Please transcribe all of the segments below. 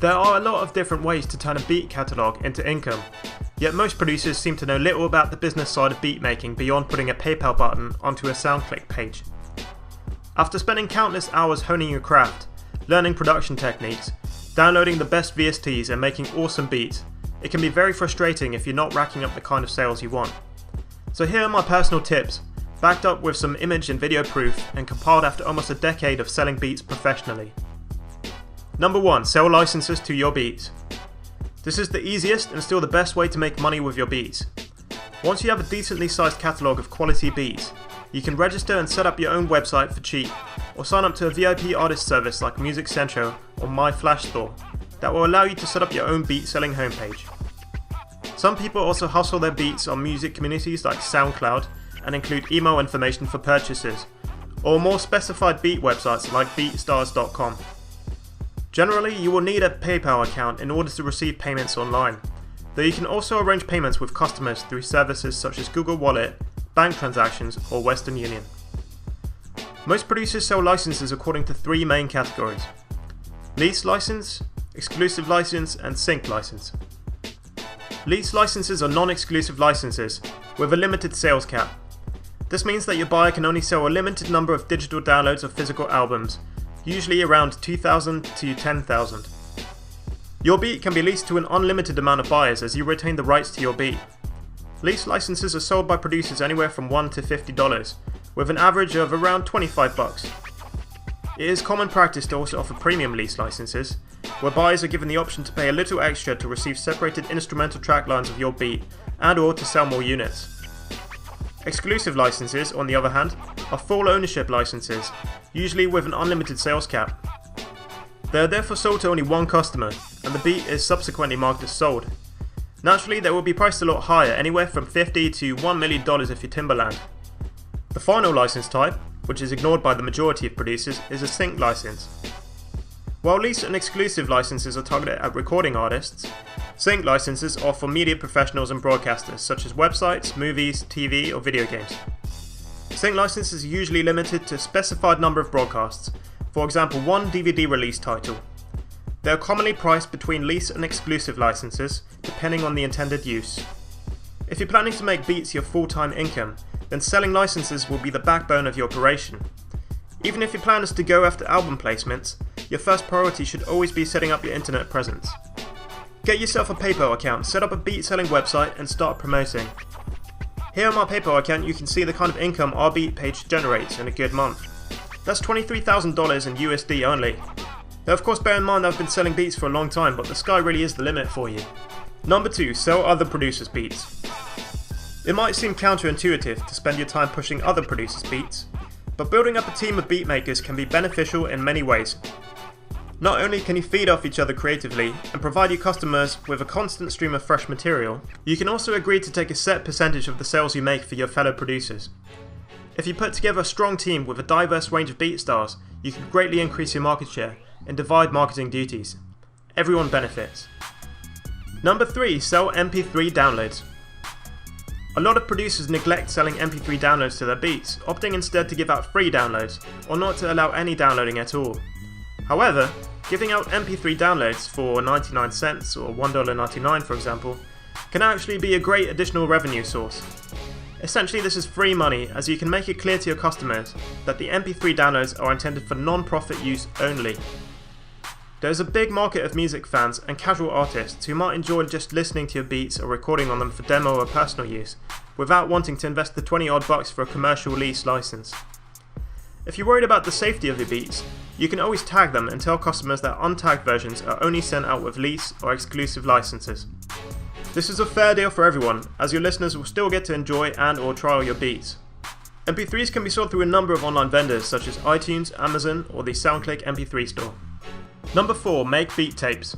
There are a lot of different ways to turn a beat catalogue into income, yet most producers seem to know little about the business side of beat making beyond putting a PayPal button onto a SoundClick page. After spending countless hours honing your craft, learning production techniques, downloading the best VSTs and making awesome beats, it can be very frustrating if you're not racking up the kind of sales you want. So here are my personal tips, backed up with some image and video proof and compiled after almost a decade of selling beats professionally. Number 1. Sell licenses to your beats. This is the easiest and still the best way to make money with your beats. Once you have a decently sized catalogue of quality beats, you can register and set up your own website for cheap, or sign up to a VIP artist service like Music Central or My Flash Store that will allow you to set up your own beat selling homepage. Some people also hustle their beats on music communities like SoundCloud and include email information for purchases, or more specified beat websites like beatstars.com. Generally, you will need a PayPal account in order to receive payments online, though you can also arrange payments with customers through services such as Google Wallet, bank transactions, or Western Union. Most producers sell licenses according to 3 main categories: lease license, exclusive license, and sync license. Lease licenses are non-exclusive licenses with a limited sales cap. This means that your buyer can only sell a limited number of digital downloads of physical albums, usually around 2,000 to 10,000. Your beat can be leased to an unlimited amount of buyers as you retain the rights to your beat. Lease licenses are sold by producers anywhere from $1 to $50, with an average of around $25. It is common practice to also offer premium lease licenses, where buyers are given the option to pay a little extra to receive separated instrumental track lines of your beat and/or to sell more units. Exclusive licenses, on the other hand, are full ownership licenses, usually with an unlimited sales cap. They are therefore sold to only one customer, and the beat is subsequently marked as sold. Naturally, they will be priced a lot higher, anywhere from $50 to $1 million if you're Timbaland. The final license type, which is ignored by the majority of producers, is a sync license. While lease and exclusive licenses are targeted at recording artists, sync licenses are for media professionals and broadcasters such as websites, movies, TV, or video games. Sync licenses are usually limited to a specified number of broadcasts, for example 1 DVD release title. They are commonly priced between lease and exclusive licenses, depending on the intended use. If you're planning to make beats your full-time income, then selling licenses will be the backbone of your operation. Even if your plan is to go after album placements, your first priority should always be setting up your internet presence. Get yourself a PayPal account, set up a beat selling website, and start promoting. Here on my PayPal account you can see the kind of income our beat page generates in a good month. That's $23,000 in USD only. Now of course bear in mind I've been selling beats for a long time, but the sky really is the limit for you. Number 2. Sell other producers' beats. It might seem counterintuitive to spend your time pushing other producers' beats, but building up a team of beatmakers can be beneficial in many ways. Not only can you feed off each other creatively and provide your customers with a constant stream of fresh material, you can also agree to take a set percentage of the sales you make for your fellow producers. If you put together a strong team with a diverse range of beat styles, you can greatly increase your market share and divide marketing duties. Everyone benefits. Number 3. Sell MP3 downloads. A lot of producers neglect selling MP3 downloads to their beats, opting instead to give out free downloads, or not to allow any downloading at all. However, giving out MP3 downloads for 99 cents or $1.99 for example, can actually be a great additional revenue source. Essentially this is free money, as you can make it clear to your customers that the MP3 downloads are intended for non-profit use only. There is a big market of music fans and casual artists who might enjoy just listening to your beats or recording on them for demo or personal use, without wanting to invest the 20 odd bucks for a commercial lease license. If you're worried about the safety of your beats, you can always tag them and tell customers that untagged versions are only sent out with lease or exclusive licenses. This is a fair deal for everyone, as your listeners will still get to enjoy and or trial your beats. MP3s can be sold through a number of online vendors such as iTunes, Amazon, or the SoundClick MP3 store. Number 4. Make beat tapes.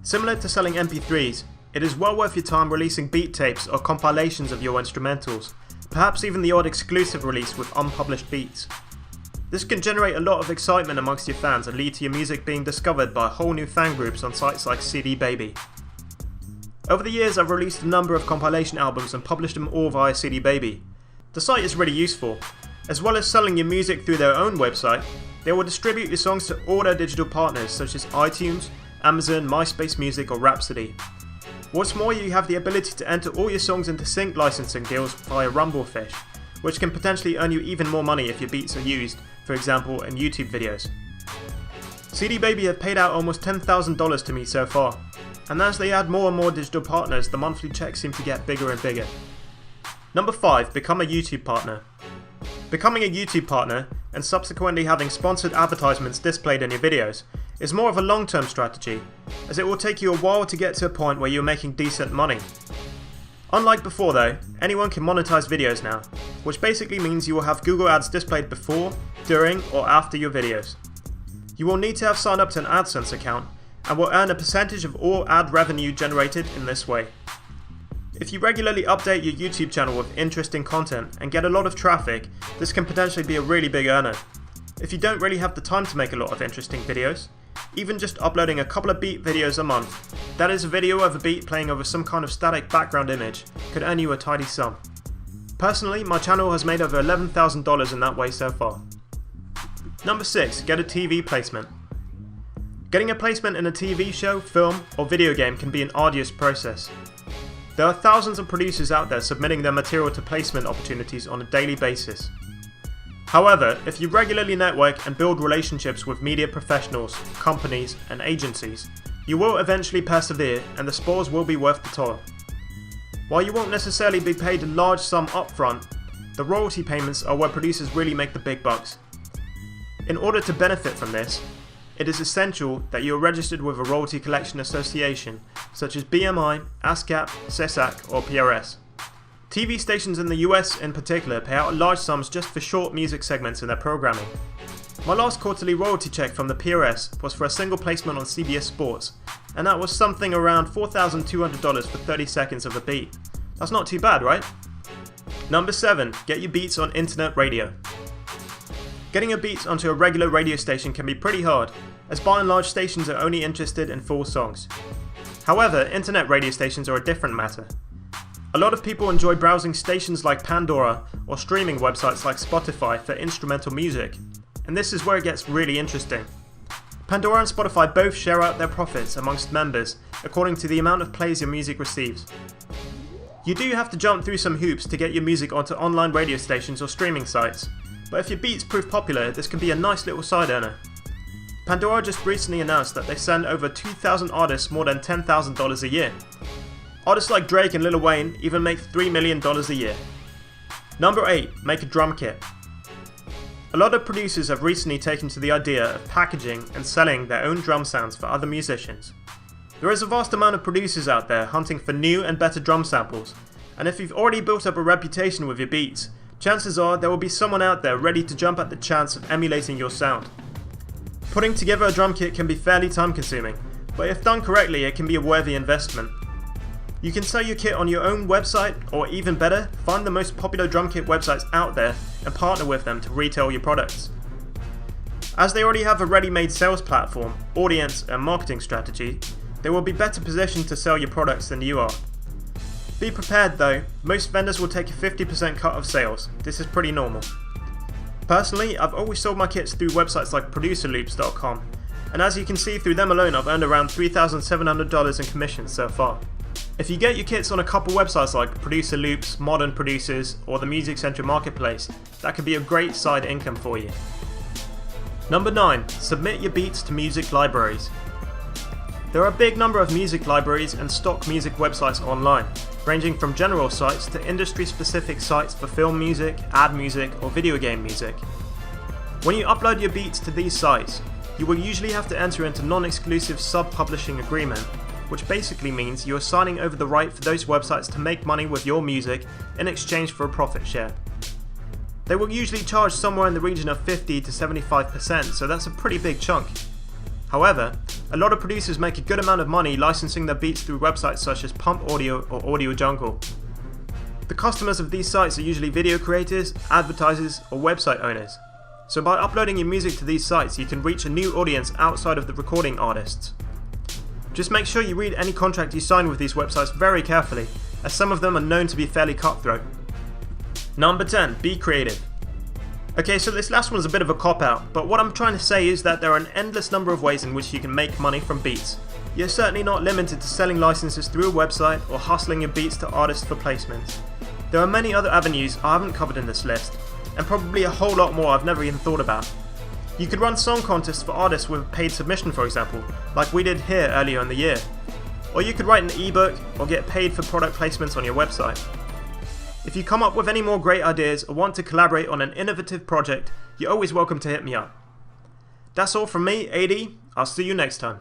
Similar to selling MP3s, it is well worth your time releasing beat tapes or compilations of your instrumentals, perhaps even the odd exclusive release with unpublished beats. This can generate a lot of excitement amongst your fans and lead to your music being discovered by whole new fan groups on sites like CD Baby. Over the years I've released a number of compilation albums and published them all via CD Baby. The site is really useful. As well as selling your music through their own website, they will distribute your songs to all their digital partners such as iTunes, Amazon, MySpace Music or Rhapsody. What's more, you have the ability to enter all your songs into sync licensing deals via Rumblefish, which can potentially earn you even more money if your beats are used, for example in YouTube videos. CD Baby have paid out almost $10,000 to me so far, and as they add more and more digital partners, the monthly checks seem to get bigger and bigger. Number 5. Become a YouTube partner. Becoming a YouTube partner, and subsequently having sponsored advertisements displayed in your videos, is more of a long-term strategy, as it will take you a while to get to a point where you're making decent money. Unlike before though, anyone can monetize videos now, which basically means you will have Google Ads displayed before, during, or after your videos. You will need to have signed up to an AdSense account, and will earn a percentage of all ad revenue generated in this way. If you regularly update your YouTube channel with interesting content and get a lot of traffic, this can potentially be a really big earner. If you don't really have the time to make a lot of interesting videos, even just uploading a couple of beat videos a month, that is a video of a beat playing over some kind of static background image, could earn you a tidy sum. Personally, my channel has made over $11,000 in that way so far. Number 6. Get a TV placement. Getting a placement in a TV show, film, or video game can be an arduous process. There are thousands of producers out there submitting their material to placement opportunities on a daily basis. However, if you regularly network and build relationships with media professionals, companies, and agencies, you will eventually persevere and the spoils will be worth the toil. While you won't necessarily be paid a large sum upfront, the royalty payments are where producers really make the big bucks. In order to benefit from this, it is essential that you are registered with a royalty collection association such as BMI, ASCAP, SESAC or PRS. TV stations in the US in particular pay out large sums just for short music segments in their programming. My last quarterly royalty check from the PRS was for a single placement on CBS Sports, and that was something around $4,200 for 30 seconds of a beat. That's not too bad, right? Number 7. Get your beats on internet radio. Getting your beats onto a regular radio station can be pretty hard, as by and large stations are only interested in full songs. However, internet radio stations are a different matter. A lot of people enjoy browsing stations like Pandora or streaming websites like Spotify for instrumental music, and this is where it gets really interesting. Pandora and Spotify both share out their profits amongst members according to the amount of plays your music receives. You do have to jump through some hoops to get your music onto online radio stations or streaming sites, but if your beats prove popular, this can be a nice little side earner. Pandora just recently announced that they send over 2,000 artists more than $10,000 a year. Artists like Drake and Lil Wayne even make $3 million a year. Number 8. Make a drum kit. A lot of producers have recently taken to the idea of packaging and selling their own drum sounds for other musicians. There is a vast amount of producers out there hunting for new and better drum samples, and if you've already built up a reputation with your beats, chances are there will be someone out there ready to jump at the chance of emulating your sound. Putting together a drum kit can be fairly time consuming, but if done correctly it can be a worthy investment. You can sell your kit on your own website, or even better, find the most popular drum kit websites out there and partner with them to retail your products. As they already have a ready-made sales platform, audience and marketing strategy, they will be better positioned to sell your products than you are. Be prepared though, most vendors will take a 50% cut of sales. This is pretty normal. Personally, I've always sold my kits through websites like producerloops.com, and as you can see, through them alone I've earned around $3,700 in commissions so far. If you get your kits on a couple websites like Producer Loops, Modern Producers, or the Music Central Marketplace, that could be a great side income for you. Number 9. Submit your beats to music libraries. There are a big number of music libraries and stock music websites online, ranging from general sites to industry-specific sites for film music, ad music, or video game music. When you upload your beats to these sites, you will usually have to enter into non-exclusive sub-publishing agreement, which basically means you are signing over the right for those websites to make money with your music in exchange for a profit share. They will usually charge somewhere in the region of 50 to 75%, so that's a pretty big chunk. However, a lot of producers make a good amount of money licensing their beats through websites such as Pump Audio or Audio Jungle. The customers of these sites are usually video creators, advertisers, or website owners. So by uploading your music to these sites, you can reach a new audience outside of the recording artists. Just make sure you read any contract you sign with these websites very carefully, as some of them are known to be fairly cutthroat. Number 10. Be creative. Okay, so this last one is a bit of a cop-out, but what I'm trying to say is that there are an endless number of ways in which you can make money from beats, You're certainly not limited to selling licenses through a website or hustling your beats to artists for placements. There are many other avenues I haven't covered in this list, and probably a whole lot more I've never even thought about. You could run song contests for artists with a paid submission, for example, like we did here earlier in the year. Or you could write an ebook or get paid for product placements on your website. If you come up with any more great ideas or want to collaborate on an innovative project, you're always welcome to hit me up. That's all from me, AD. I'll see you next time.